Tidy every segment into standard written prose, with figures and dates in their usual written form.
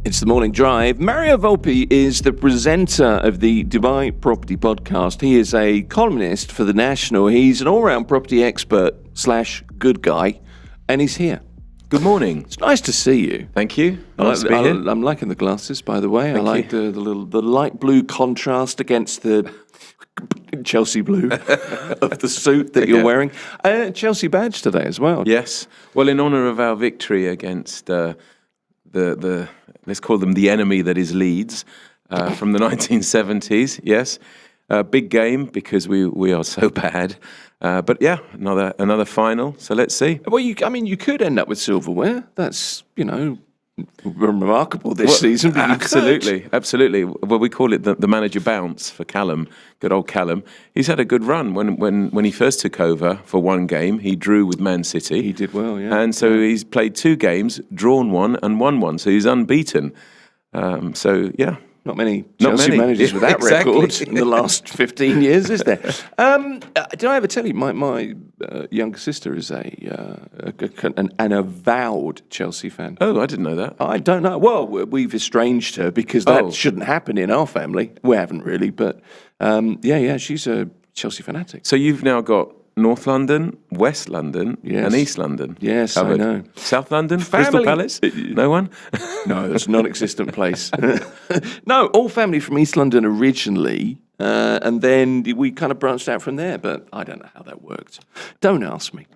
It's the Morning Drive. Mario Volpi is the presenter of the Dubai Property podcast. He is a columnist for The National. He's an all-round property expert / good guy, and he's here. Good morning. It's nice to see you. Thank you. Nice to be here. I'm liking the glasses, by the way. I like the light blue contrast against the Chelsea blue of the suit that you're wearing. Chelsea badge today as well. Yes. Well, in honour of our victory against the let's call them the enemy that is Leeds from the 1970s. Yes. Big game because we are so bad. But yeah, another final. So let's see. Well, you could end up with silverware. That's, remarkable this season. But absolutely. Well, we call it the manager bounce for Callum. Good old Callum. He's had a good run. When he first took over for one game, he drew with Man City. He did well, yeah. And so he's played 2 games, drawn 1 and won 1. So he's unbeaten. So yeah. Not many Chelsea managers with that record in the last 15 years, is there? Did I ever tell you my younger sister is an avowed Chelsea fan? Oh, I didn't know that. I don't know. Well, we've estranged her because that shouldn't happen in our family. We haven't really, but she's a Chelsea fanatic. So you've now got North London, West London, and East London. Yes, covered. I know. South London, Crystal Palace? No one? No, it's a non-existent place. No, all family from East London originally, and then we kind of branched out from there, but I don't know how that worked. Don't ask me.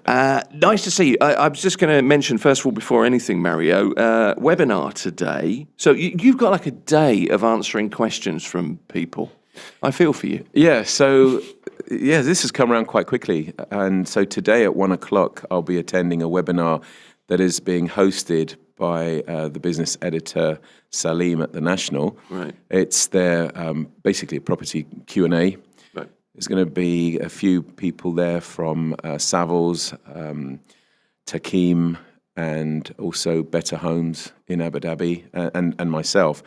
Nice to see you. I was just going to mention, first of all, before anything, Mario, webinar today. So you've got like a day of answering questions from people. I feel for you. Yeah, so this has come around quite quickly. And so today at 1:00, I'll be attending a webinar that is being hosted by the business editor Salim at The National. Right. It's their basically a property Q&A. Right. There's going to be a few people there from Savills, Takeem, and also Better Homes in Abu Dhabi, and myself.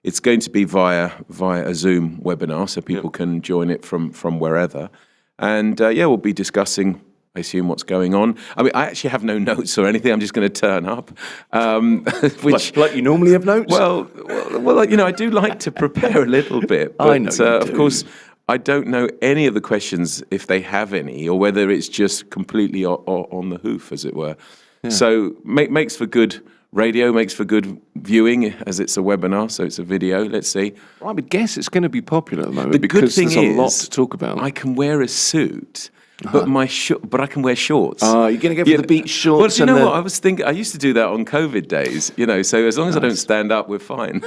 It's going to be via a Zoom webinar, so people can join it from wherever. And we'll be discussing, I assume, what's going on. I mean, I actually have no notes or anything. I'm just going to turn up. Like you normally have notes? Well, I do like to prepare a little bit. But, I know you do. Of course, I don't know any of the questions, if they have any, or whether it's just completely on the hoof, as it were. Yeah. So makes for good radio, makes for good viewing, as it's a webinar, so it's a video. Let's see. Well, I would guess it's going to be popular at the moment because there's a lot to talk about. I can wear a suit, but I can wear shorts. You're going to go for the beach shorts? Well, what? I was thinking, I used to do that on COVID days, so as long as I don't stand up, we're fine.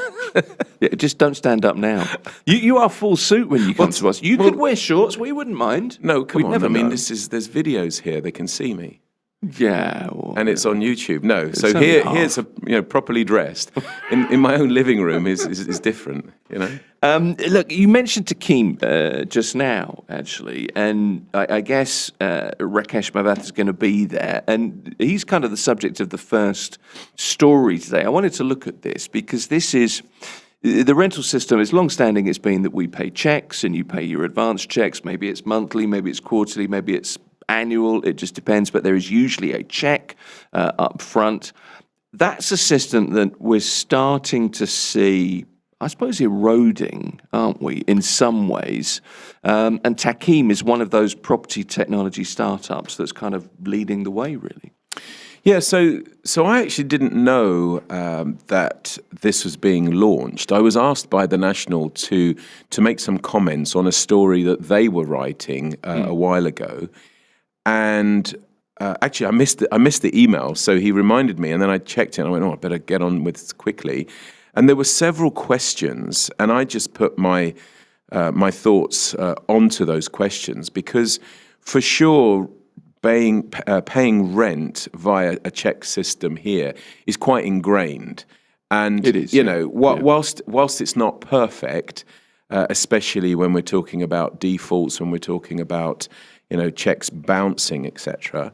Yeah, just don't stand up now. You are full suit when you come to us. You could wear shorts, we wouldn't mind. No, come on. Never there's videos here, they can see me. Yeah, and it's on YouTube. No, so here's a properly dressed in my own living room is different. Look, you mentioned Takeem just now, actually, and I guess Rakesh Mavath is going to be there, and he's kind of the subject of the first story today. I wanted to look at this because this is. The rental system is long-standing. It's been that we pay checks and you pay your advance checks. Maybe it's monthly, maybe it's quarterly, maybe it's annual. It just depends. But there is usually a check up front. That's a system that we're starting to see, I suppose, eroding, aren't we, in some ways? And Takeem is one of those property technology startups that's kind of leading the way, really. Yeah, so I actually didn't know that this was being launched. I was asked by The National to make some comments on a story that they were writing a while ago, and actually I missed the email. So he reminded me, and then I checked it. And I went, I better get on with this quickly. And there were several questions, and I just put my thoughts onto those questions because, for sure, paying rent via a check system here is quite ingrained, and it is. Whilst it's not perfect, especially when we're talking about defaults, when we're talking about checks bouncing, etc.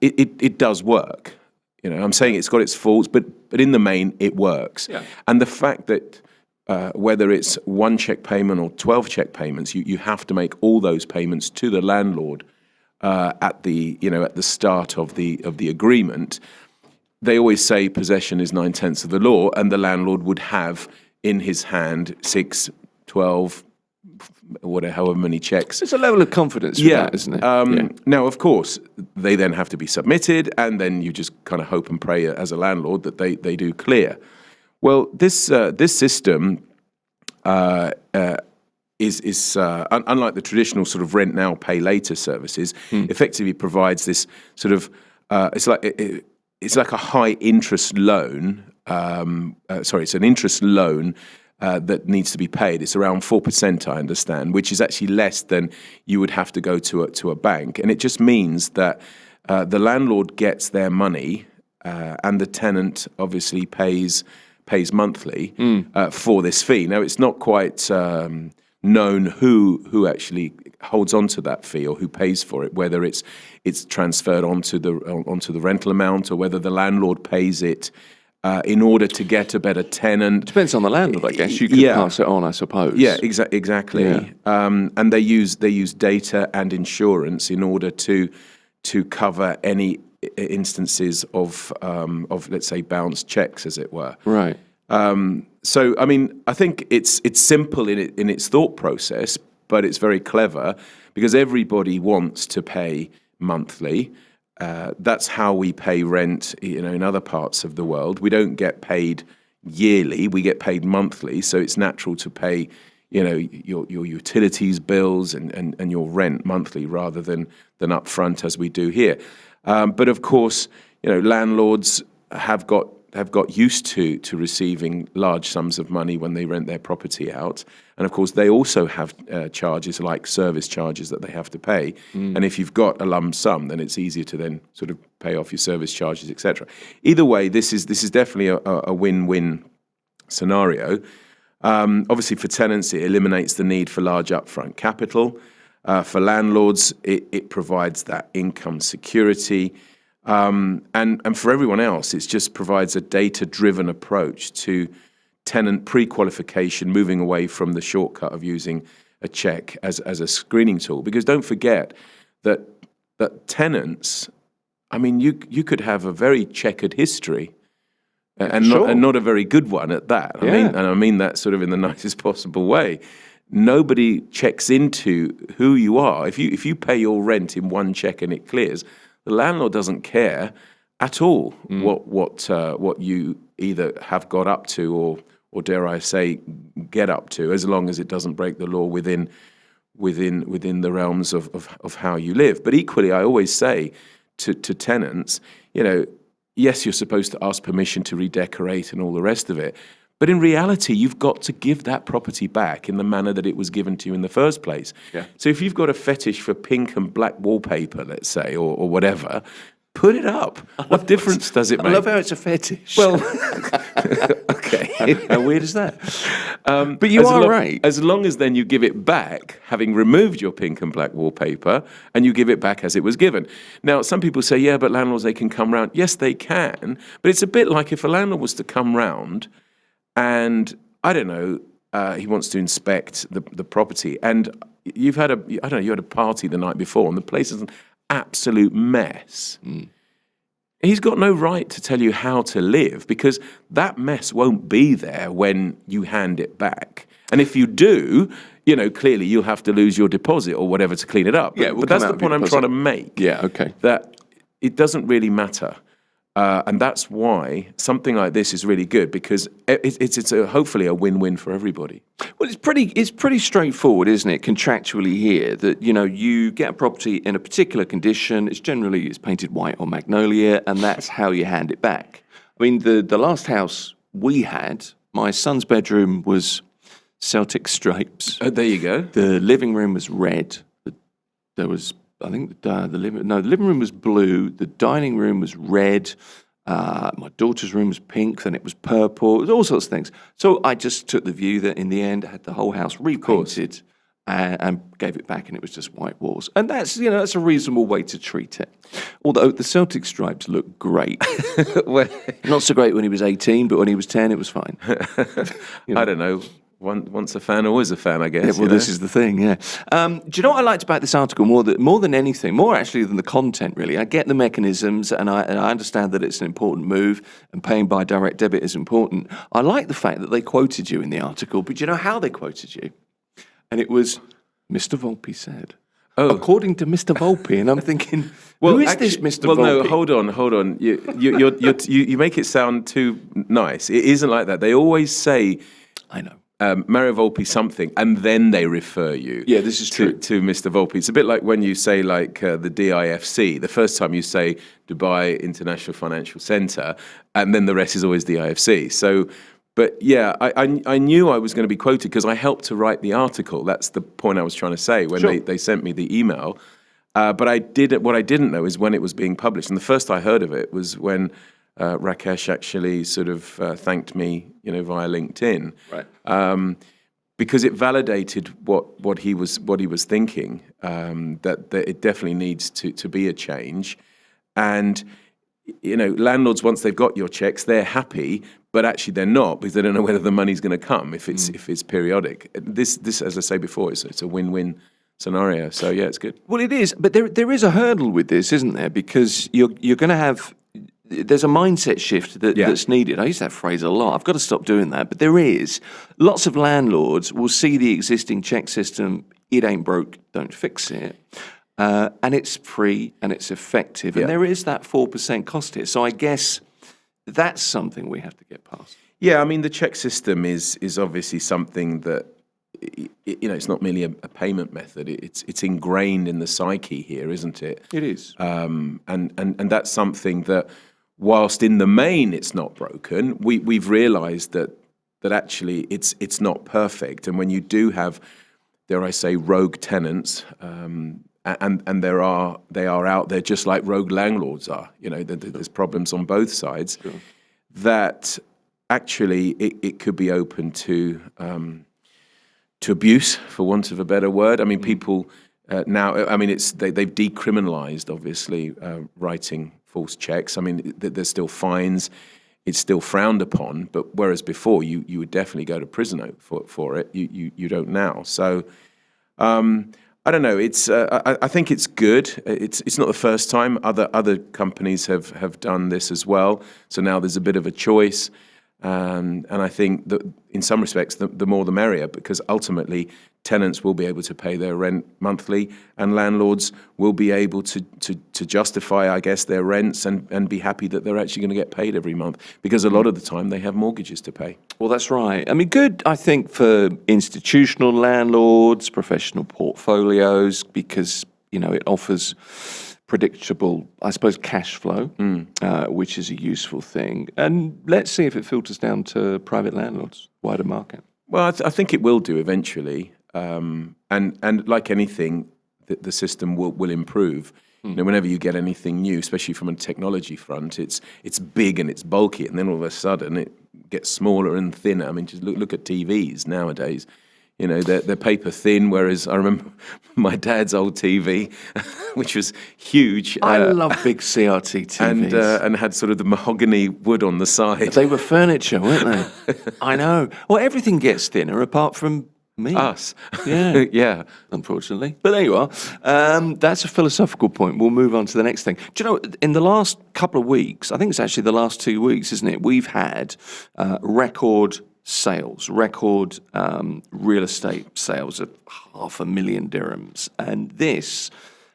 It does work. I'm saying it's got its faults, but in the main it works. Yeah. And the fact that whether it's 1 check payment or 12 check payments, you have to make all those payments to the landlord at the start of the agreement. they always say possession is 9/10 of the law, and the landlord would have in his hand 6, 12, whatever, however many checks. It's a level of confidence with that, isn't it? Now, of course, they then have to be submitted, and then you just kind of hope and pray as a landlord that they do clear. Well, this system is unlike the traditional sort of rent now, pay later services. Effectively provides this sort of it's like a high interest loan. It's an interest loan. That needs to be paid. It's around 4%, I understand, which is actually less than you would have to go to a bank. And it just means that the landlord gets their money, and the tenant obviously pays monthly for this fee. Now, it's not quite known who actually holds on to that fee or who pays for it, whether it's transferred onto the rental amount or whether the landlord pays it. In order to get a better tenant. Depends on the landlord, I guess. You could pass it on, I suppose. Yeah, exactly. Yeah. And they use data and insurance in order to cover any instances of let's say bounced checks, as it were. Right. So I mean, I think it's simple in its thought process, but it's very clever because everybody wants to pay monthly. That's how we pay rent, in other parts of the world. We don't get paid yearly; we get paid monthly. So it's natural to pay, your utilities bills and your rent monthly rather than upfront as we do here. But of course, landlords have got used to receiving large sums of money when they rent their property out. And of course, they also have charges like service charges that they have to pay. And if you've got a lump sum, then it's easier to then sort of pay off your service charges, etc. Either way, this is definitely a win-win scenario. Obviously, for tenants, it eliminates the need for large upfront capital. For landlords, it provides that income security. And for everyone else, it just provides a data-driven approach to tenant pre-qualification, moving away from the shortcut of using a check as a screening tool. Because don't forget that tenants, I mean, you could have a very checkered history, and not a very good one at that. I mean that sort of in the nicest possible way. Nobody checks into who you are. If you pay your rent in one check and it clears, the landlord doesn't care at all what you either have got up to or dare I say get up to, as long as it doesn't break the law within the realms of how you live. But equally, I always say to tenants, yes, you're supposed to ask permission to redecorate and all the rest of it. But in reality, you've got to give that property back in the manner that it was given to you in the first place. Yeah. So if you've got a fetish for pink and black wallpaper, let's say, or whatever, put it up. What difference does it make? I love how it's a fetish. Well, okay. How weird is that? But you are right. As long as then you give it back, having removed your pink and black wallpaper, and you give it back as it was given. Now, some people say, yeah, but landlords, they can come round. Yes, they can. But it's a bit like if a landlord was to come round and, I don't know, he wants to inspect the property, and you had a party the night before, and the place is an absolute mess. He's got no right to tell you how to live, because that mess won't be there when you hand it back. And if you do, clearly you'll have to lose your deposit or whatever to clean it up. Yeah, but that's the point I'm trying to make. Yeah, okay. That it doesn't really matter. And that's why something like this is really good, because it's hopefully a win-win for everybody. Well, it's pretty straightforward, isn't it, contractually here, that you get a property in a particular condition. It's painted white or magnolia, and that's how you hand it back. I mean, the last house we had, my son's bedroom was Celtic stripes. Oh, there you go. The living room was red. There was, I think, the living room was blue. The dining room was red. My daughter's room was pink. Then it was purple. It was all sorts of things. So I just took the view that in the end I had the whole house repainted and gave it back, and it was just white walls. And that's a reasonable way to treat it. Although the Celtic stripes look great. Well, not so great when he was 18, but when he was 10, it was fine. I don't know. once a fan, always a fan, I guess. Yeah, well, this is the thing, yeah. Do you know what I liked about this article more than anything, more actually than the content, really? I get the mechanisms, and I understand that it's an important move, and paying by direct debit is important. I like the fact that they quoted you in the article, but do you know how they quoted you? And it was, Mr. Volpi said. Oh. According to Mr. Volpi, and I'm thinking, who is this Mr. Volpi? Well, no, hold on. You make it sound too nice. It isn't like that. They always say, I know. Mario Volpi something, and then they refer you. Yeah, this is true. To Mr. Volpi. It's a bit like when you say the DIFC. The first time you say Dubai International Financial Centre, and then the rest is always the IFC. So, but yeah, I knew I was going to be quoted because I helped to write the article. That's the point I was trying to say when they sent me the email. But what I didn't know is when it was being published. And the first I heard of it was when Rakesh actually sort of thanked me, via LinkedIn, Right. Because it validated what he was thinking. That it definitely needs to be a change, and landlords, once they've got your checks, they're happy, but actually they're not because they don't know whether the money's going to come if it's periodic. This, as I say before, it's a win-win scenario. So yeah, it's good. Well, it is, but there is a hurdle with this, isn't there? Because you're going to have. There's a mindset shift that's needed. I use that phrase a lot. I've got to stop doing that. But there is. Lots of landlords will see the existing check system. It ain't broke, don't fix it. And it's free and it's effective. And there is that 4% cost here. So I guess that's something we have to get past. Yeah, I mean, the check system is obviously something that, it's not merely a payment method. It's ingrained in the psyche here, isn't it? It is. And that's something that, whilst in the main it's not broken, we've realised that actually it's not perfect. And when you do have, dare I say, rogue tenants, and they are out there just like rogue landlords are. There's problems on both sides. Sure. That actually it could be open to abuse, for want of a better word. I mean, people now. I mean, they've decriminalised, obviously, writing false checks. I mean, there's still fines. It's still frowned upon. But whereas before, you would definitely go to prison for it. You don't now. So. I don't know. It's. I think it's good. It's not the first time. Other companies have done this as well. So now there's a bit of a choice, and I think that in some respects, the more the merrier, because ultimately tenants will be able to pay their rent monthly, and landlords will be able to justify, I guess, their rents and be happy that they're actually going to get paid every month, because a lot of the time they have mortgages to pay. Well, that's right. I mean, good, I think, for institutional landlords, professional portfolios, because, it offers predictable, I suppose, cash flow, which is a useful thing. And let's see if it filters down to private landlords, wider market. Well, I think it will do eventually. And like anything, the system will improve. Whenever you get anything new, especially from a technology front, it's big and it's bulky, and then all of a sudden it gets smaller and thinner. I mean, just look at TVs nowadays. They're paper thin, whereas I remember my dad's old TV, which was huge. I love big CRT TVs. And had sort of the mahogany wood on the side. They were furniture, weren't they? I know. Well, everything gets thinner apart from me. Us. Yeah. Yeah. Unfortunately. But there you are. That's a philosophical point. We'll move on to the next thing. Do you know, in the last couple of weeks, I think it's actually the last 2 weeks, isn't it? We've had record sales, record real estate sales of 500,000 dirhams. And this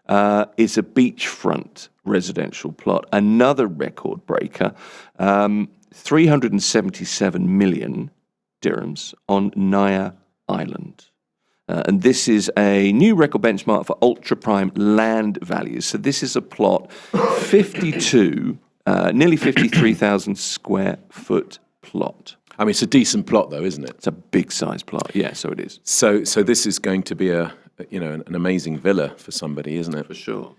is a beachfront residential plot, another record breaker, 377 million dirhams on Naya Island. And this is a new record benchmark for ultra-prime land values. So this is a plot, nearly 53,000 square foot plot. I mean, it's a decent plot, though, isn't it? It's a big size plot. Yeah, so it is. So this is going to be an amazing villa for somebody, isn't it? For sure.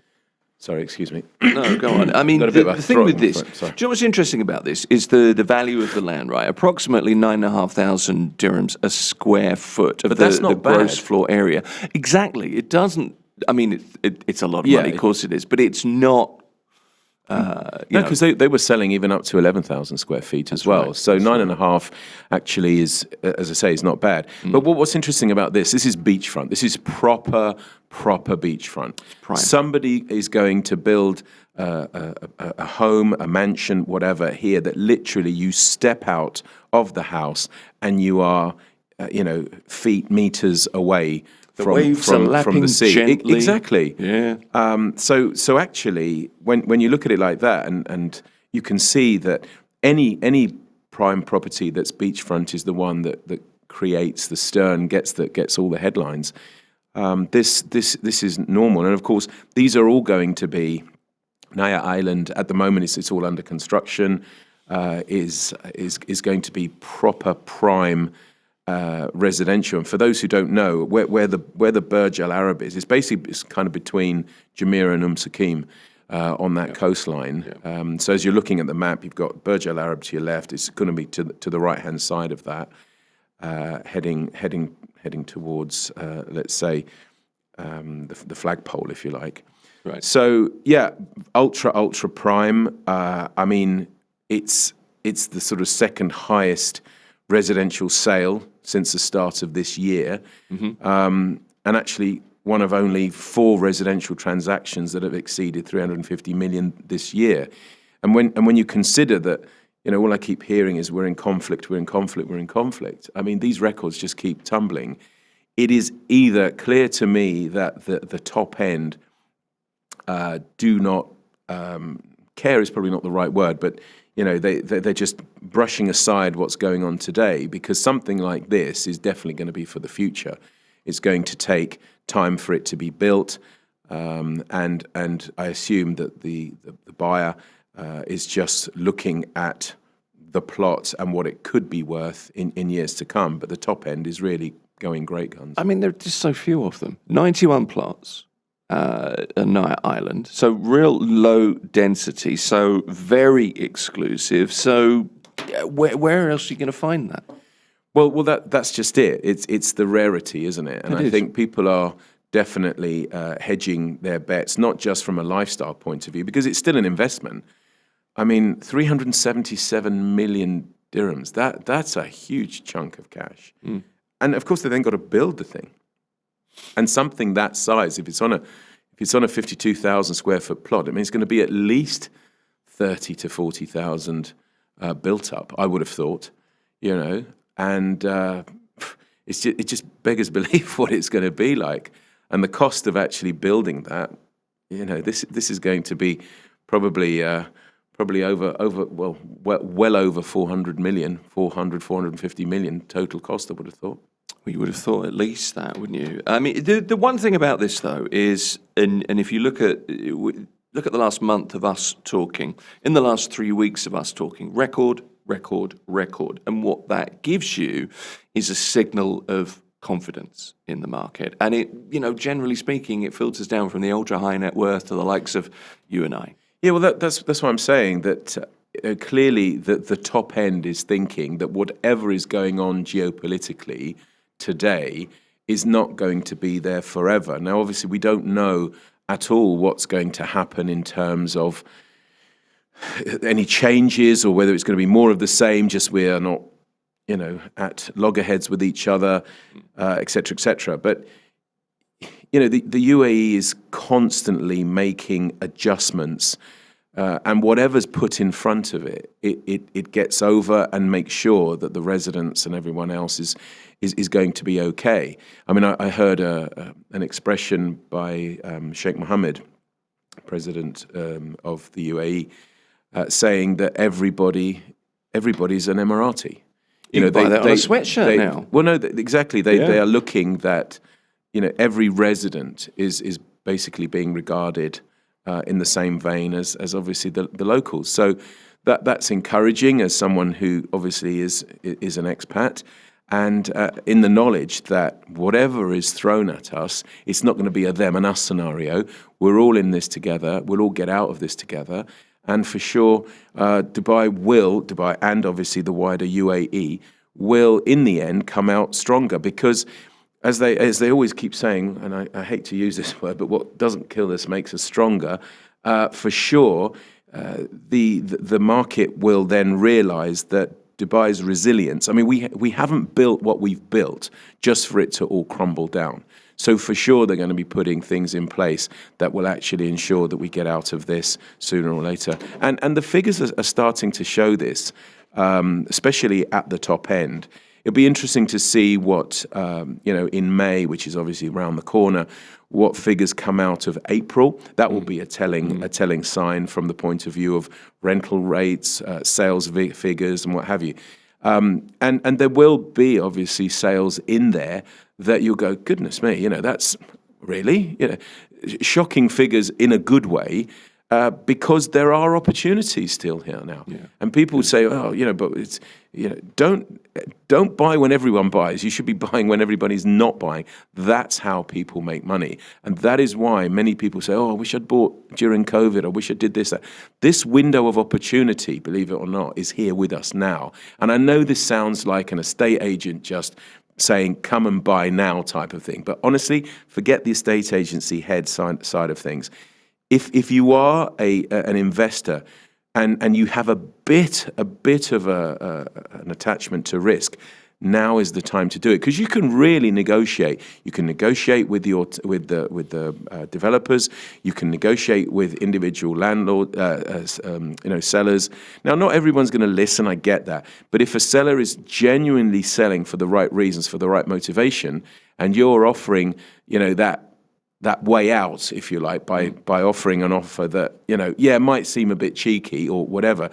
Sorry, excuse me. No, go on. I mean, the thing with this, do you know what's interesting about this is the value of the land, right? Approximately 9,500 dirhams a square foot of the gross floor area. Exactly. It doesn't, I mean, it's a lot of money, of course it is, but it's not No, because they were selling even up to 11,000 square feet as well. right, So 9.5 actually is, as I say, is not bad. But what's interesting about this is beachfront. This is proper beachfront. Somebody is going to build a home, a mansion, whatever here that literally you step out of the house and you are, feet, meters away waves are lapping from the sea. gently. Exactly. Yeah. So actually, when you look at it like that, and you can see that any prime property that's beachfront is the one that creates the stir and gets all the headlines. This is normal, and of course, these are all going to be. Naya Island at the moment it's all under construction. Is going to be proper prime. Residential, and for those who don't know, where the Burj Al Arab is, it's kind of between Jumeirah and Sakim on that coastline. So as you're looking at the map, you've got Burj Al Arab to your left. It's going to be to the right hand side of that, heading towards let's say the flagpole, if you like. Right. So yeah, ultra prime. I mean, it's the sort of second highest residential sale since the start of this year, and actually one of only 4 residential transactions that have exceeded 350 million this year. And when you consider that, all I keep hearing is we're in conflict. I mean, these records just keep tumbling. It is either clear to me that the top end do not care is probably not the right word, but they're just brushing aside what's going on today, because something like this is definitely going to be for the future. It's going to take time for it to be built, and I assume that the buyer is just looking at the plot and what it could be worth in years to come. But the top end is really going great guns. I mean, there are just so few of them. 91 plots. Naya Island, so real low density, so very exclusive. So, where else are you going to find that? Well, that's just it. It's the rarity, isn't it? And I think people are definitely hedging their bets, not just from a lifestyle point of view, because it's still an investment. I mean, 377 million dirhams. That's a huge chunk of cash, and of course they then got to build the thing. And something that size, if it's on a 52,000 square foot plot, I mean, it's going to be at least 30 to 40,000 built up, I would have thought, and it just beggars belief what it's going to be like, and the cost of actually building that, this is going to be probably well over 400 million, 450 million total cost, I would have thought. Well, you would have thought at least that, wouldn't you? I mean, the one thing about this, though, is, and if you look at the last month of us talking, in the last 3 weeks of us talking, record, and what that gives you is a signal of confidence in the market. And it, generally speaking, it filters down from the ultra high net worth to the likes of you and I. Yeah, well, that's why I'm saying that clearly the top end is thinking that whatever is going on geopolitically today is not going to be there forever. Now, obviously, we don't know at all what's going to happen in terms of any changes, or whether it's going to be more of the same, just we are not, at loggerheads with each other, et cetera, et cetera. But, the UAE is constantly making adjustments, and whatever's put in front of it, it gets over and makes sure that the residents and everyone else is going to be okay. I mean, I heard an expression by Sheikh Mohammed, president of the UAE, saying that everybody's an Emirati. You buy that on a sweatshirt now. Well, no, exactly. They are looking that every resident is basically being regarded in the same vein as obviously the locals. So that's encouraging as someone who obviously is an expat, and in the knowledge that whatever is thrown at us, it's not going to be a them and us scenario. We're all in this together. We'll all get out of this together. And for sure, Dubai and obviously the wider UAE will in the end come out stronger, because as they always keep saying, and I hate to use this word, but what doesn't kill us makes us stronger. For sure, the market will then realise that Dubai's resilience. I mean, we haven't built what we've built just for it to all crumble down. So for sure, they're going to be putting things in place that will actually ensure that we get out of this sooner or later. And the figures are starting to show this, especially at the top end. It'll be interesting to see what, in May, which is obviously around the corner, what figures come out of April. That will be a telling sign from the point of view of rental rates, sales figures, and what have you. And there will be obviously sales in there that you'll go, goodness me, that's really, shocking figures in a good way. Because there are opportunities still here now, and people say, "Oh, but it's don't buy when everyone buys. You should be buying when everybody's not buying." That's how people make money, and that is why many people say, "Oh, I wish I'd bought during COVID. I wish I did this." That. This window of opportunity, believe it or not, is here with us now. And I know this sounds like an estate agent just saying, "Come and buy now," type of thing. But honestly, forget the estate agency head side of things. If you are an investor and you have a bit of an attachment to risk, now is the time to do it, because you can really negotiate. You can negotiate with the developers. You can negotiate with individual sellers. Now, not everyone's going to listen. I get that, but if a seller is genuinely selling for the right reasons, for the right motivation, and you're offering, that way out, if you like, by offering an offer that, might seem a bit cheeky or whatever,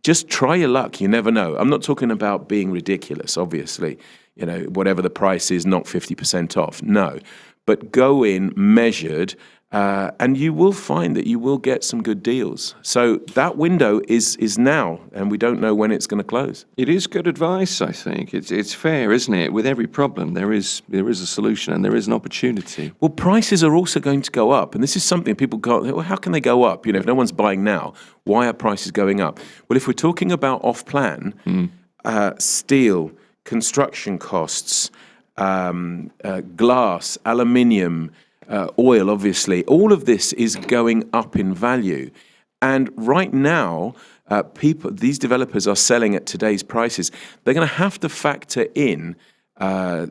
just try your luck. You never know. I'm not talking about being ridiculous, obviously. Whatever the price is, not 50% off. No. But go in measured, and you will find that you will get some good deals. So that window is now, and we don't know when it's going to close. It is good advice, I think. It's fair, isn't it? With every problem, there is a solution and there is an opportunity. Well, prices are also going to go up, and this is something people go, well, how can they go up? If no one's buying now, why are prices going up? Well, if we're talking about off-plan, steel, construction costs, glass, aluminium, oil, obviously, all of this is going up in value. And right now, these developers are selling at today's prices. They're going to have to factor in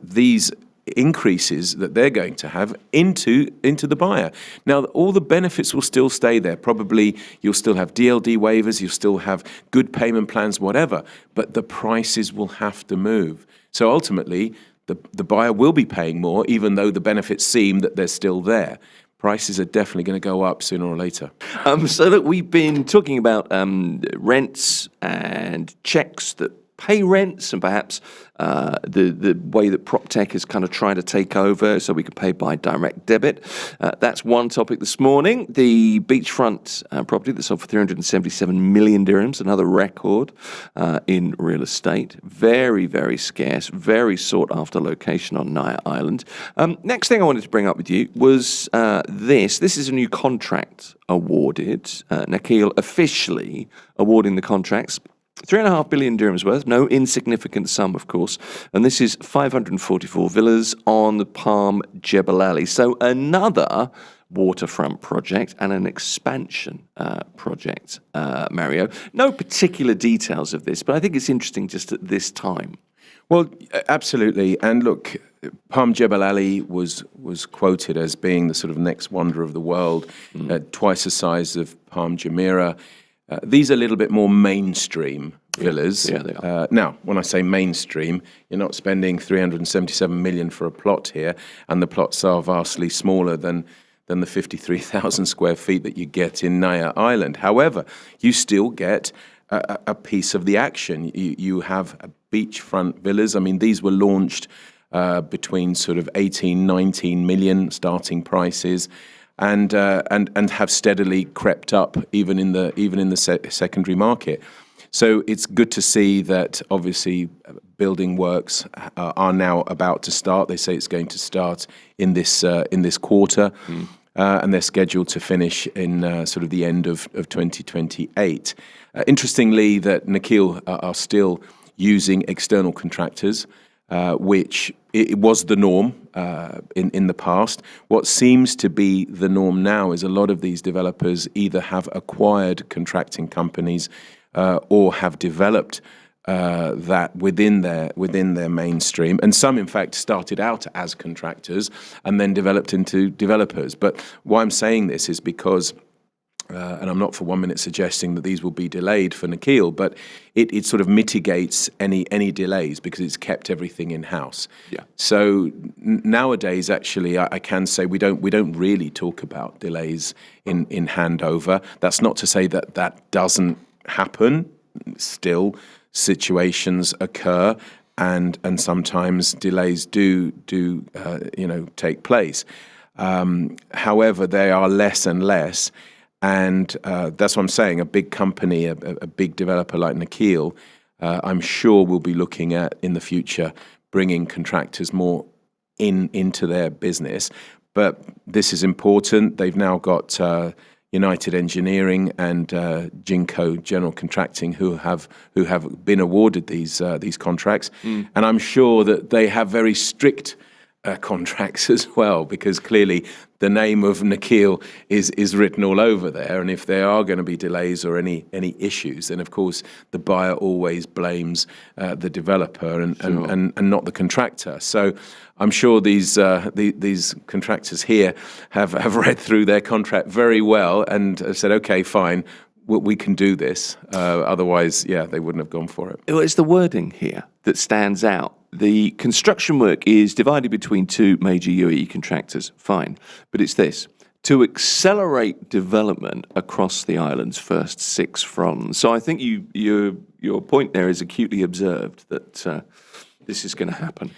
these increases that they're going to have into the buyer. Now, all the benefits will still stay there. Probably you'll still have DLD waivers, you'll still have good payment plans, whatever, but the prices will have to move. So ultimately, the buyer will be paying more, even though the benefits seem that they're still there. Prices are definitely going to go up sooner or later. So look, we've been talking about rents and checks that pay rents, and perhaps the way that PropTech is kind of trying to take over so we can pay by direct debit. That's one topic this morning. The beachfront property that sold for 377 million dirhams, another record in real estate. Very, very scarce, very sought after location on Naya Island. Next thing I wanted to bring up with you was this. This is a new contract awarded. Nakheel officially awarding the contracts. 3.5 billion dirhams worth, no insignificant sum, of course. And this is 544 villas on the Palm Jebel Ali. So another waterfront project and an expansion project, Mario. No particular details of this, but I think it's interesting just at this time. Well, absolutely. And look, Palm Jebel Ali was quoted as being the sort of next wonder of the world, twice the size of Palm Jumeirah. These are a little bit more mainstream villas. Yeah, they are. Now, when I say mainstream, you're not spending 377 million for a plot here, and the plots are vastly smaller than the 53,000 square feet that you get in Naya Island. However, you still get a piece of the action. You have beachfront villas. I mean, these were launched between sort of 18, 19 million starting prices. And have steadily crept up even in the secondary market. So it's good to see that obviously building works are now about to start. They say it's going to start in this quarter, and they're scheduled to finish in sort of the end of 2028. Interestingly, that Nakheel are still using external contractors. which it was the norm in the past. What seems to be the norm now is a lot of these developers either have acquired contracting companies or have developed that within their mainstream, and some in fact started out as contractors and then developed into developers. But why I'm saying this is because, and I'm not for 1 minute suggesting that these will be delayed for Nikhil, but it sort of mitigates any delays because it's kept everything in house. Yeah. So nowadays, actually, I can say we don't really talk about delays in handover. That's not to say that doesn't happen. Still, situations occur, and sometimes delays do take place. However, they are less and less, and that's what I'm saying. A big company, a big developer like Nikhil, I'm sure will be looking at in the future bringing contractors more into their business. But this is important. They've now got United Engineering and Jinko General Contracting, who have been awarded these contracts, and I'm sure that they have very strict contracts as well, because clearly the name of Nikhil is written all over there, and if there are going to be delays or any issues, then of course the buyer always blames the developer and not the contractor. So I'm sure these contractors here have read through their contract very well and have said, okay, fine, we can do this. Otherwise, they wouldn't have gone for it. Well, it's the wording here that stands out. The construction work is divided between two major UAE contractors, fine. But it's this: to accelerate development across the island's first 6 fronts. So I think your point there is acutely observed, that this is going to happen.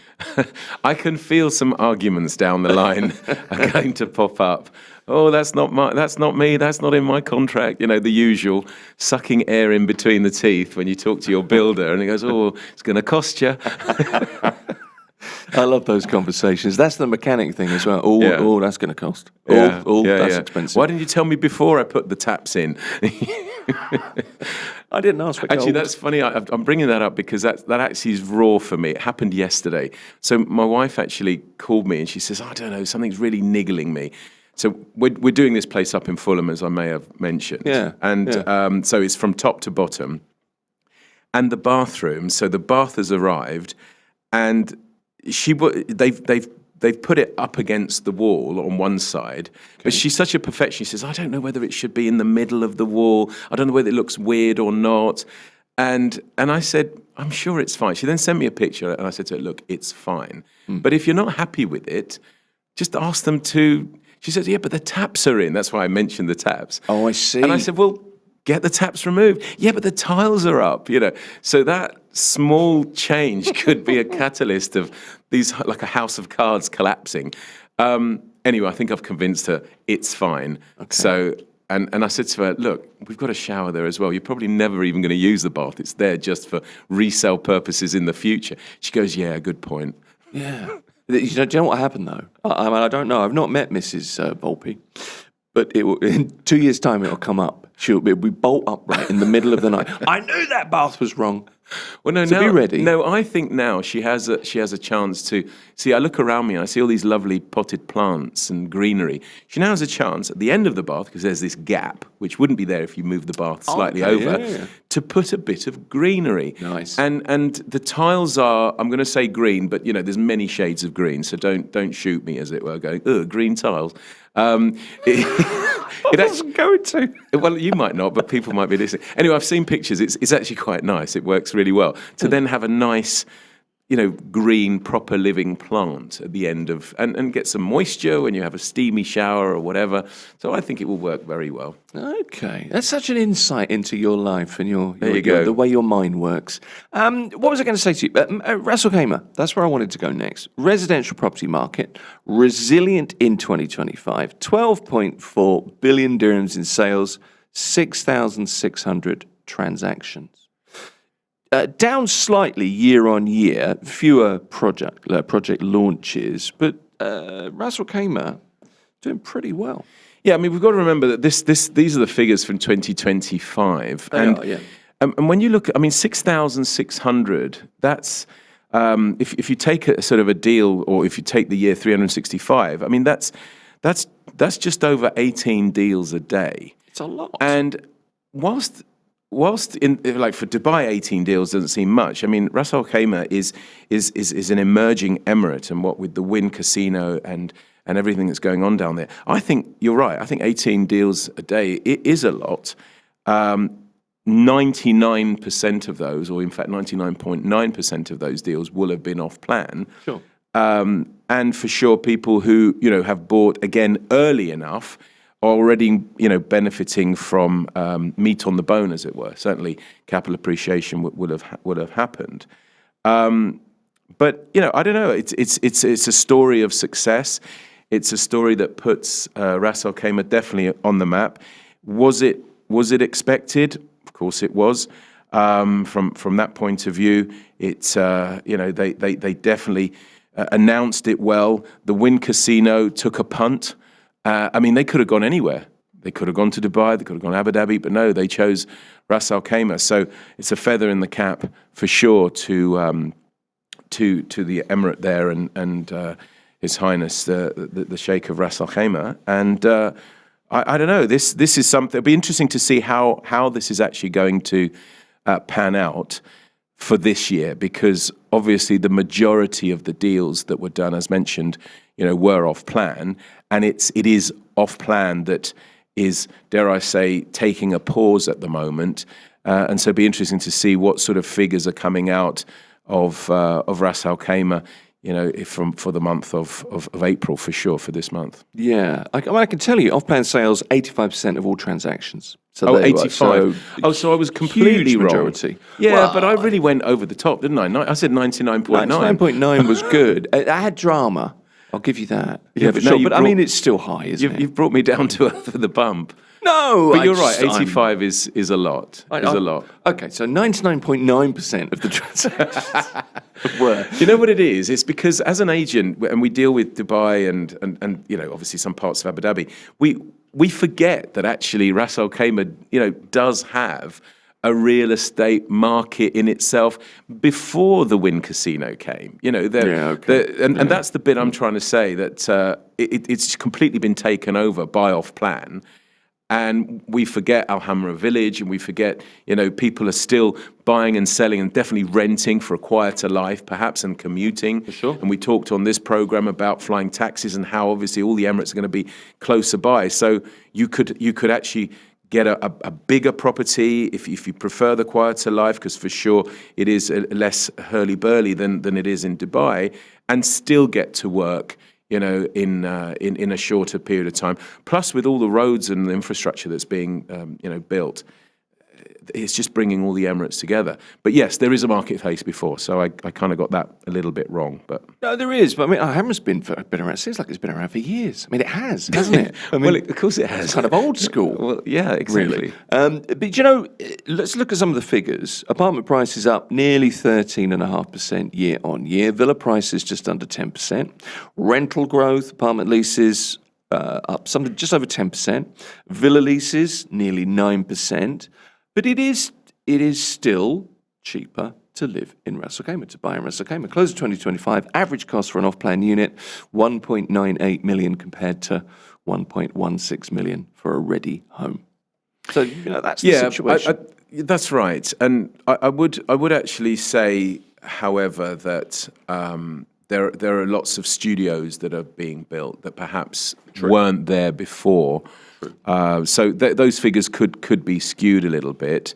I can feel some arguments down the line are going to pop up. Oh, that's not me, that's not in my contract. You know, the usual sucking air in between the teeth when you talk to your builder and he goes, oh, it's going to cost you. I love those conversations. That's the mechanic thing as well. Oh, that's going to cost. That's expensive. Why didn't you tell me before I put the taps in? I didn't ask for gold. Actually, that's funny. I'm bringing that up because that actually is raw for me. It happened yesterday. So my wife actually called me and she says, I don't know, something's really niggling me. So we're doing this place up in Fulham, as I may have mentioned. Yeah. And so it's from top to bottom. And the bathroom, so the bath has arrived, and they've put it up against the wall on one side, but she's such a perfectionist. She says, I don't know whether it should be in the middle of the wall. I don't know whether it looks weird or not. And I said, I'm sure it's fine. She then sent me a picture, and I said to her, look, it's fine. But if you're not happy with it, just ask them to. She says, yeah, but the taps are in. That's why I mentioned the taps. Oh, I see. And I said, well, get the taps removed. Yeah, but the tiles are up, you know. So that small change could be a catalyst of these, like a house of cards collapsing. Anyway, I think I've convinced her it's fine. Okay. So, and I said to her, look, we've got a shower there as well. You're probably never even going to use the bath. It's there just for resale purposes in the future. She goes, yeah, good point. Yeah. Do you know what happened, though? I mean, I don't know. I've not met Mrs. Volpi, but in 2 years' time, it'll come up. She'll be bolt upright in the middle of the night. I knew that bath was wrong. Well, no, be ready. No, I think now she has a chance to see. I look around me and I see all these lovely potted plants and greenery. She now has a chance at the end of the bath, because there's this gap which wouldn't be there if you moved the bath slightly over, to put a bit of greenery. Nice. And the tiles are, I'm going to say green, but you know, there's many shades of green, so don't shoot me, as it were, going, ugh, green tiles. It actually going to. Well, you might not, but people might be listening. Anyway, I've seen pictures. It's actually quite nice. It works really well to then have a nice, green, proper living plant at the end of, and get some moisture when you have a steamy shower or whatever. So I think it will work very well. Okay, that's such an insight into your life and go. The way your mind works. What was I going to say to you? Ras Al Khaimah, that's where I wanted to go next. Residential property market, resilient in 2025, 12.4 billion dirhams in sales, 6,600 transactions. Down slightly year on year, fewer project launches, but Ras Al Khaimah doing pretty well. Yeah, I mean, we've got to remember that these are the figures from 2025. And when you look at, 6,600, that's, if you take a sort of a deal, or if you take the year 365, I mean that's just over 18 deals a day. It's a lot. And whilst in, like, for Dubai, 18 deals doesn't seem much. I mean, Ras Al Khaimah is an emerging emirate, and what with the Wynn Casino and everything that's going on down there, I think you're right. I think 18 deals a day, it is a lot. 99% of those, or in fact 99.9% of those deals, will have been off plan. Sure. And for sure, people who have bought again early enough are already benefiting from meat on the bone, as it were. Certainly, capital appreciation would have happened. But I don't know. It's a story of success. It's a story that puts Ras Al Khaimah definitely on the map. Was it expected? Of course, it was. From that point of view, it's they definitely announced it well. The Wynn Casino took a punt. I mean, they could have gone anywhere. They could have gone to Dubai. They could have gone to Abu Dhabi, but no, they chose Ras Al Khaimah. So it's a feather in the cap for sure to the emirate there and His Highness the Sheikh of Ras Al Khaimah. And I don't know. This is something. It'll be interesting to see how this is actually going to pan out for this year, because obviously the majority of the deals that were done, as mentioned, were off plan, and it is off plan that is, dare I say, taking a pause at the moment, and so it'll be interesting to see what sort of figures are coming out of Ras Al Khaimah, for the month of April, for sure, for this month. Yeah. I can tell you, off-plan sales, 85% of all transactions. So 85. So I was completely huge wrong. Majority. Yeah, well, but I really went over the top, didn't I? I said 99.9. 99.9 was good. It had drama. I'll give you that. Yeah, but but sure. But I mean, it's still high, isn't it? You've brought me down to earth with the bump. No, but you're right. 85 is a lot. A lot. Okay, so 99.9% of the transactions were. You know what it is? It's because as an agent, and we deal with Dubai and obviously some parts of Abu Dhabi, we forget that actually Ras Al Khaimah does have a real estate market in itself before the Wynn Casino came. And that's the bit I'm trying to say, that it's completely been taken over by off plan. And we forget Al Hamra Village, and we forget, people are still buying and selling and definitely renting for a quieter life, perhaps, and commuting. For sure. And we talked on this program about flying taxis and how obviously all the Emirates are going to be closer by. So you could actually get a bigger property if you prefer the quieter life, because for sure it is less hurly-burly than it is in Dubai, and still get to work in a shorter period of time. Plus, with all the roads and the infrastructure that's being built, it's just bringing all the Emirates together. But yes, there is a marketplace before, so I kind of got that a little bit wrong. But no, there is. But I mean, Hamra's been around. It seems like it's been around for years. I mean, it has, hasn't it? I mean, well, of course it has. It's kind of old school. Well, yeah, exactly. Really. But let's look at some of the figures. Apartment prices up nearly 13.5% year on year. Villa prices just under 10%. Rental growth, apartment leases up something just over 10%. Villa leases nearly 9%. But it is still cheaper to live in Ras Al Khaimah, to buy in Ras Al Khaimah. Close of 2025, average cost for an off-plan unit, 1.98 million compared to 1.16 million for a ready home. So that's the situation. That's right, and I would actually say, however, that there are lots of studios that are being built that perhaps weren't there before. So those figures could be skewed a little bit,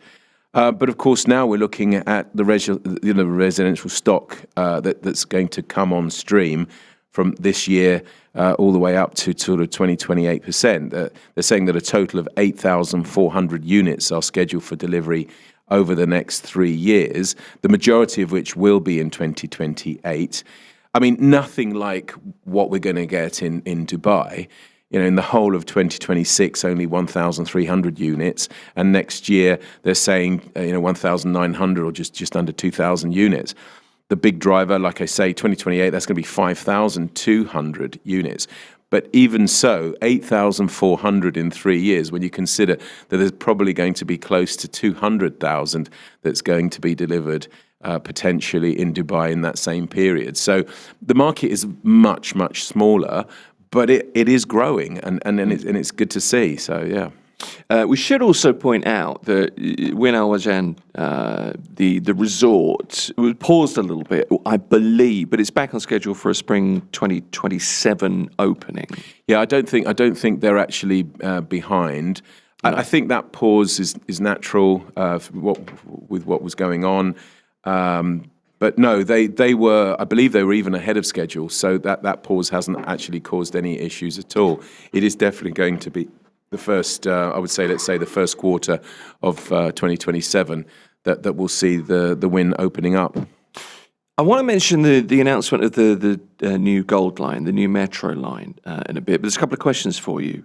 but of course now we're looking at the residential stock that's going to come on stream from this year all the way up to sort of 28%. They're saying that a total of 8,400 units are scheduled for delivery over the next 3 years, the majority of which will be in 2028. I mean, nothing like what we're going to get in Dubai. In the whole of 2026, only 1,300 units, and next year they're saying 1,900 or just under 2,000 units. The big driver, like I say, 2028, that's going to be 5,200 units. But even so, 8,400 in 3 years, when you consider that there's probably going to be close to 200,000 that's going to be delivered potentially in Dubai in that same period. So the market is much, much smaller, but it is growing, and it's good to see. So, yeah. We should also point out that Win Al Wajan, the resort, was paused a little bit, I believe, but it's back on schedule for a spring 2027 opening. Yeah, I don't think they're actually behind. No. I think that pause is natural with what was going on. But no, they were, I believe they were even ahead of schedule, so that pause hasn't actually caused any issues at all. It is definitely going to be the first, I would say, let's say the first quarter of 2027 that we'll see the Win opening up. I want to mention the announcement of the new Gold Line, the new metro line, in a bit. But there's a couple of questions for you,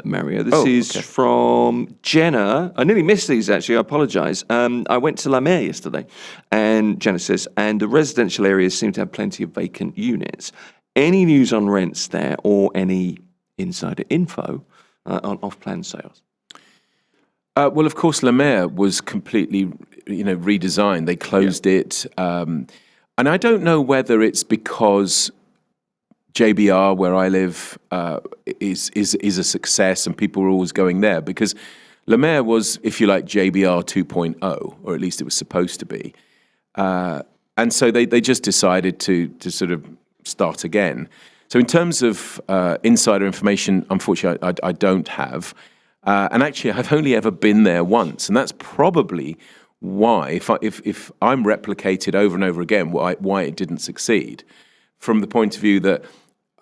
Mario. This is from Jenna. I nearly missed these, actually. I apologise. I went to La Mer yesterday, and Jenna says, and the residential areas seem to have plenty of vacant units. Any news on rents there or any insider info on off-plan sales? Well, of course, La Mer was completely, redesigned. They closed it. And I don't know whether it's because JBR, where I live, is a success and people are always going there, because La Mer was, if you like, JBR 2.0, or at least it was supposed to be. And so they just decided to sort of start again. So in terms of insider information, unfortunately, I don't have. And actually, I've only ever been there once, and that's probably why, if I'm replicated over and over again, why it didn't succeed, from the point of view that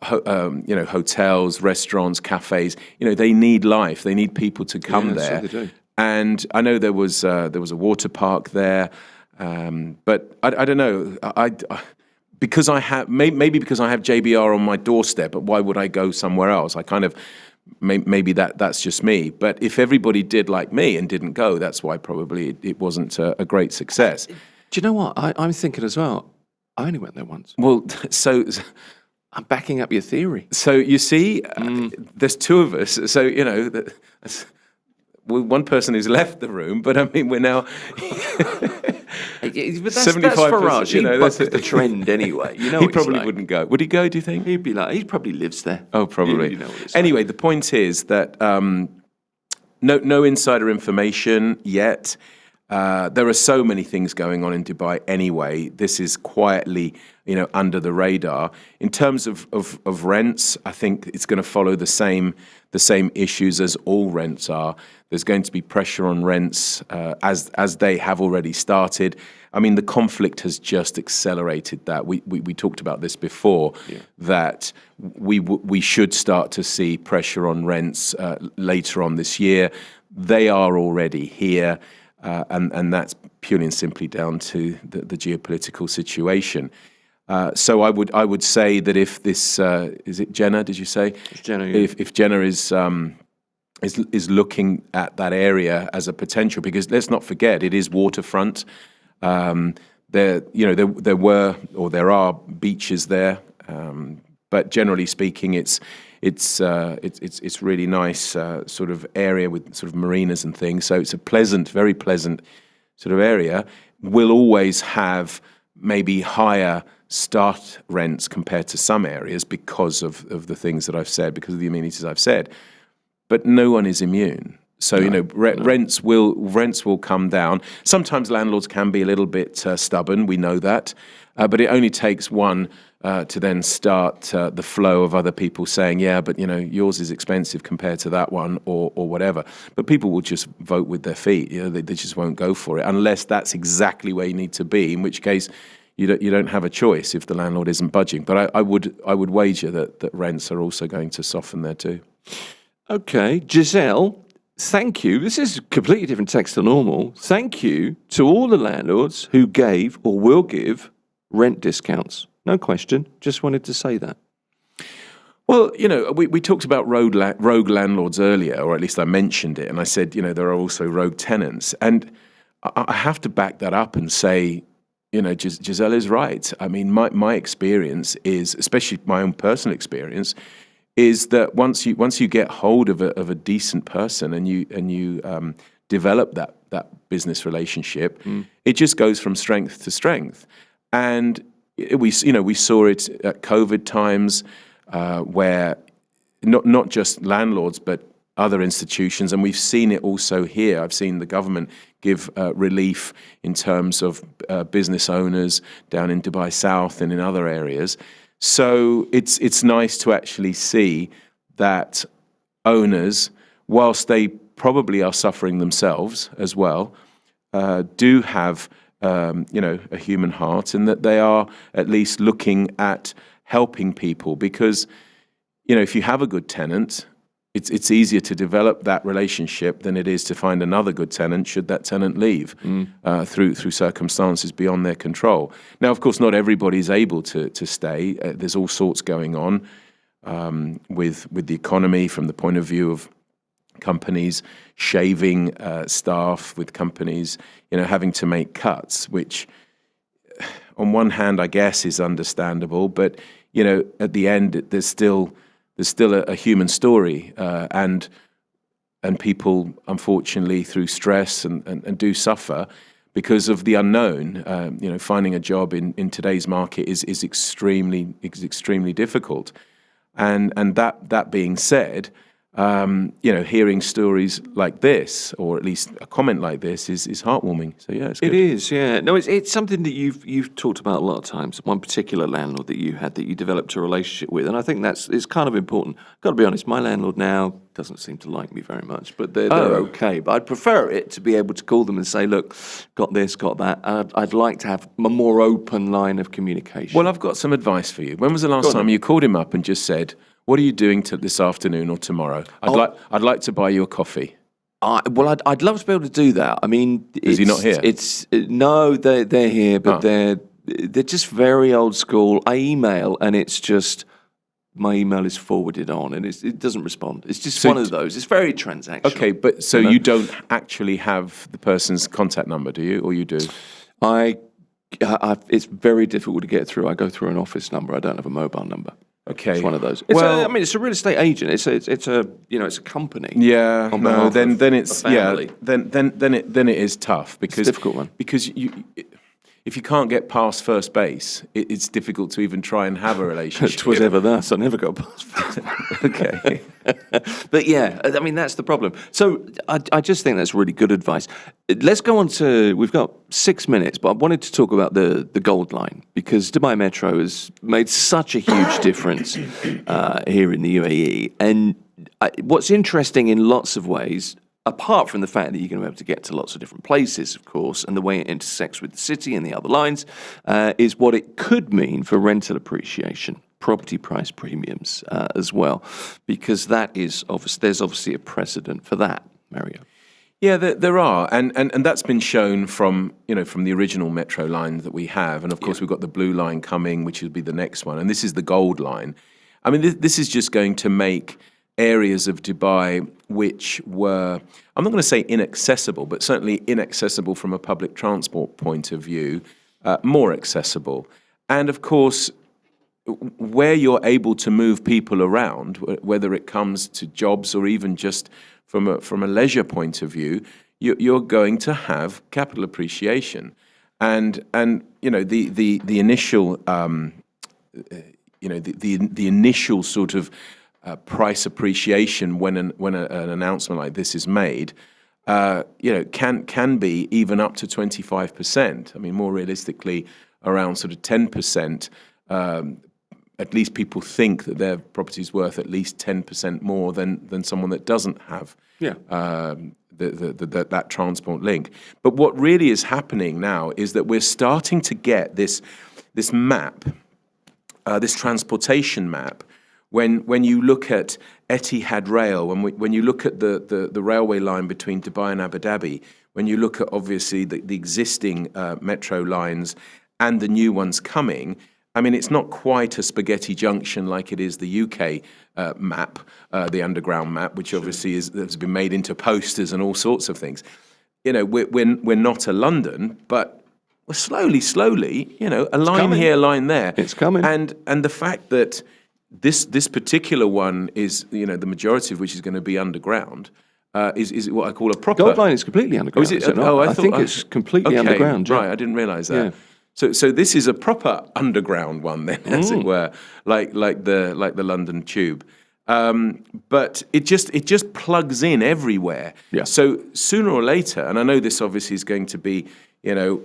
hotels, restaurants, cafes, they need life, they need people to come there. So they do. And I know there was a water park there, but I don't know. Because I have maybe because I have JBR on my doorstep, but why would I go somewhere else? I kind of. Maybe that's just me, but if everybody did like me and didn't go, that's why probably it wasn't a great success. Do you know what? I'm thinking as well. I only went there once. Well, so I'm backing up your theory. So you see, there's two of us. So one person who's left the room, but I mean we're now. But that's for us. He bucked the trend anyway. He probably wouldn't go. Would he go, do you think? He'd be like, he probably lives there. Oh, probably. Anyway, the point is that no insider information yet. There are so many things going on in Dubai anyway. This is quietly, under the radar. In terms of rents, I think it's going to follow the same issues as all rents are. There's going to be pressure on rents as they have already started. I mean, the conflict has just accelerated that. We talked about this before, that we should start to see pressure on rents later on this year. They are already here. And that's purely and simply down to the geopolitical situation. So I would say that if this is it Jenna? Did you say? It's Jenna. Yeah. If Jenna is looking at that area as a potential, because let's not forget it is waterfront. There are beaches there, but generally speaking, it's really nice sort of area with sort of marinas and things. So it's a very pleasant sort of area. We'll always have maybe higher start rents compared to some areas because of the things that I've said, because of the amenities I've said. But no one is immune. So rents will come down. Sometimes landlords can be a little bit stubborn. We know that, but it only takes one. To then start the flow of other people saying, yeah, but yours is expensive compared to that one, or whatever. But people will just vote with their feet. They just won't go for it unless that's exactly where you need to be. In which case, you don't have a choice if the landlord isn't budging. But I would wager that rents are also going to soften there too. Okay, Giselle, thank you. This is a completely different text to normal. Thank you to all the landlords who gave or will give rent discounts. No question. Just wanted to say that. Well, we talked about rogue landlords earlier, or at least I mentioned it, and I said, there are also rogue tenants. And I have to back that up and say, Giselle is right. I mean, my experience is, especially my own personal experience, is that once you get hold of a decent person and you develop that business relationship, it just goes from strength to strength. And we saw it at COVID times, where not just landlords but other institutions, and we've seen it also here. I've seen the government give relief in terms of business owners down in Dubai South and in other areas. So it's nice to actually see that owners, whilst they probably are suffering themselves as well, do have a human heart, and that they are at least looking at helping people. Because if you have a good tenant, it's easier to develop that relationship than it is to find another good tenant should that tenant leave through circumstances beyond their control. Now, of course, not everybody's able to stay. There's all sorts going on with the economy, from the point of view of companies shaving staff, with companies having to make cuts, which on one hand I guess is understandable, but at the end there's still a human story, and people, unfortunately, through stress and do suffer because of the unknown. Finding a job in today's market is extremely difficult. And that being said, hearing stories like this, or at least a comment like this, is heartwarming. So yeah, it's good. It is, yeah. No, it's something that you've talked about a lot of times. One particular landlord that you had that you developed a relationship with, and I think it's kind of important. Got to be honest, my landlord now doesn't seem to like me very much, but they're okay. But I'd prefer it to be able to call them and say, look, got this, got that. I'd like to have a more open line of communication. Well, I've got some advice for you. When was the last time you called him up and just said, what are you doing this afternoon or tomorrow? I'd like to buy you a coffee. I'd love to be able to do that. I mean, is he not here? No, they're here, but they're just very old school. I email, and it's just my email is forwarded on, and it doesn't respond. It's just one of those. It's very transactional. Okay, but so you don't actually have the person's contact number, do you, or you do? It's very difficult to get through. I go through an office number. I don't have a mobile number. Okay, it's one of those. It's a real estate agent. It's a company. Yeah, no. Then it's family. Then it is tough because it's a difficult one. Because if you can't get past first base, it's difficult to even try and have a relationship. 'Twas ever thus. I never got past first base. Okay, but yeah, I mean that's the problem. So I just think that's really good advice. Let's go on to. We've got 6 minutes, but I wanted to talk about the Gold Line, because Dubai Metro has made such a huge difference here in the UAE. And what's interesting in lots of ways, apart from the fact that you're going to be able to get to lots of different places, of course, and the way it intersects with the city and the other lines, is what it could mean for rental appreciation, property price premiums as well, because that is there's obviously a precedent for that, Mario. Yeah, there are, and that's been shown from the original metro line that we have, and of course we've got the blue line coming, which will be the next one, and this is the Gold Line. I mean, this is just going to make areas of Dubai which were, I'm not going to say inaccessible, but certainly inaccessible from a public transport point of view, more accessible. And of course, where you're able to move people around, whether it comes to jobs or even just from a leisure point of view, you're going to have capital appreciation, and the initial the initial sort of price appreciation when an announcement like this is made, can be even up to 25%. I mean, more realistically, around sort of 10%. At least people think that their property is worth at least 10% more than someone that doesn't have that transport link. But what really is happening now is that we're starting to get this map, this transportation map. When you look at Etihad Rail, when you look at the railway line between Dubai and Abu Dhabi, when you look at obviously the existing metro lines and the new ones coming, I mean, it's not quite a spaghetti junction like it is the UK map, the underground map, which obviously has been made into posters and all sorts of things. We're not a London, but we're slowly, a line here, a line there. It's coming. And the fact that this particular one is, the majority of which is going to be underground, is what I call a proper. Gold Line is completely underground. is it? Is it not? Oh, I think it's completely underground. Yeah. Right, I didn't realise that. Yeah. So this is a proper underground one, then, as it were, like the London Tube. But it just plugs in everywhere. Yeah. So sooner or later, and I know this obviously is going to be, into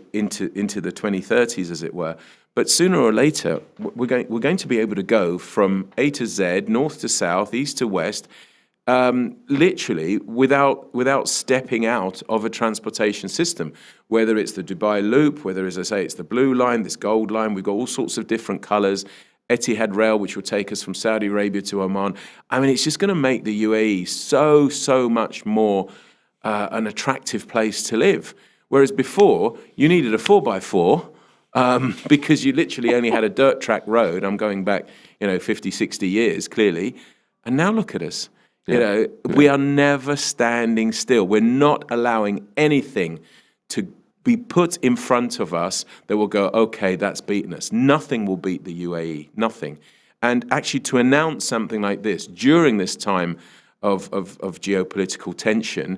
the 2030s, as it were. But sooner or later, we're going to be able to go from A to Z, north to south, east to west, literally without stepping out of a transportation system. Whether it's the Dubai Loop, whether, as I say, it's the Blue Line, this Gold Line, we've got all sorts of different colours. Etihad Rail, which will take us from Saudi Arabia to Oman. I mean, it's just going to make the UAE so much more an attractive place to live. Whereas before, you needed a 4x4 because you literally only had a dirt track road. I'm going back, 50, 60 years, clearly. And now look at us. We are never standing still. We're not allowing anything to be put in front of us that will go, okay, that's beaten us. Nothing will beat the UAE, nothing. And actually to announce something like this during this time of geopolitical tension,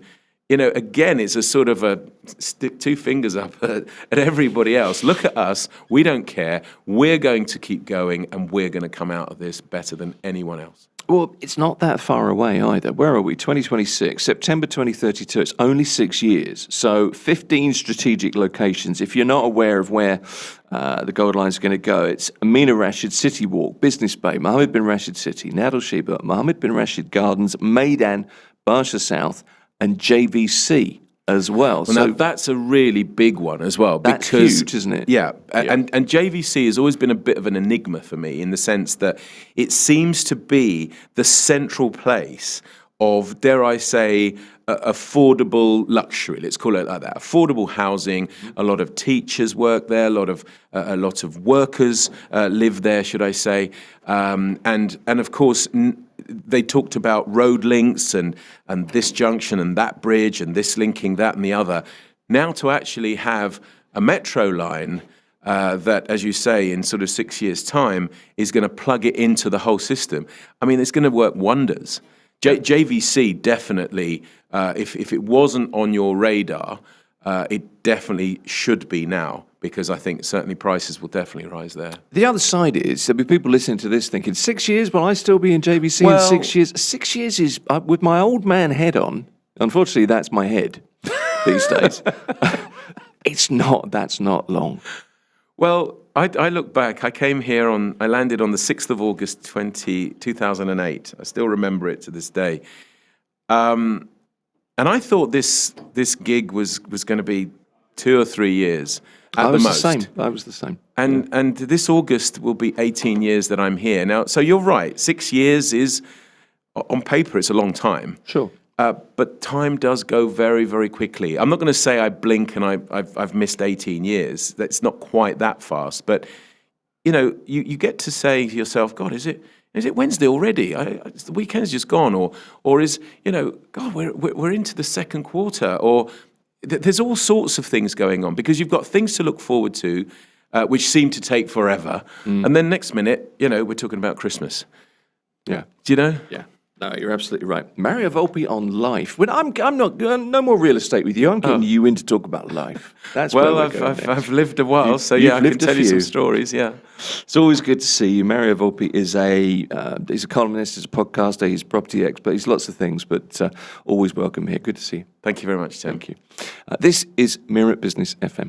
again, it's a sort of a stick two fingers up at everybody else. Look at us. We don't care. We're going to keep going, and we're going to come out of this better than anyone else. Well, it's not that far away either. Where are we? 2026, September 2032. It's only 6 years. So 15 strategic locations. If you're not aware of where the Gold Line is going to go, it's Amina Rashid City Walk, Business Bay, Mohammed bin Rashid City, Nadal Sheba, Mohammed bin Rashid Gardens, Maidan, Barsha South, and JVC as well. Well, now that's a really big one as well. That's huge, isn't it? Yeah. And JVC has always been a bit of an enigma for me in the sense that it seems to be the central place of, dare I say, affordable luxury. Let's call it like that. Affordable housing. A lot of teachers work there. A lot of workers live there, should I say? And of course, they talked about road links and this junction and that bridge and this linking that and the other. Now to actually have a metro line that, as you say, in sort of 6 years' time is going to plug it into the whole system. I mean, it's going to work wonders. JVC definitely, if it wasn't on your radar, it definitely should be now, because I think certainly prices will definitely rise there. The other side is there'll be people listening to this thinking, 6 years, will I still be in JVC in 6 years? 6 years is, with my old man head on, unfortunately that's my head these days, that's not long. Well, I look back, I landed on the 6th of August 2008. I still remember it to this day. And I thought this gig was going to be 2 or 3 years at the most. I was the same. And this August will be 18 years that I'm here. Now, so you're right, 6 years is, on paper, it's a long time. Sure. But time does go very, very quickly. I'm not going to say I blink and I've missed 18 years. That's not quite that fast. But, you get to say to yourself, God, is it Wednesday already? The weekend's just gone. Or is, God, we're into the second quarter. Or there's all sorts of things going on because you've got things to look forward to, which seem to take forever. And then next minute, we're talking about Christmas. Yeah. Do you know? Yeah. No, you're absolutely right. Mario Volpi on life. When I'm not no more real estate with you. I'm getting you in to talk about life. That's well, where I've lived a while, so yeah, I can tell you some stories. Yeah, it's always good to see you. Mario Volpi is he's a columnist, he's a podcaster, he's a property expert, he's lots of things, but always welcome here. Good to see you. Thank you very much, Tim. Thank you. This is Mirror Business FM.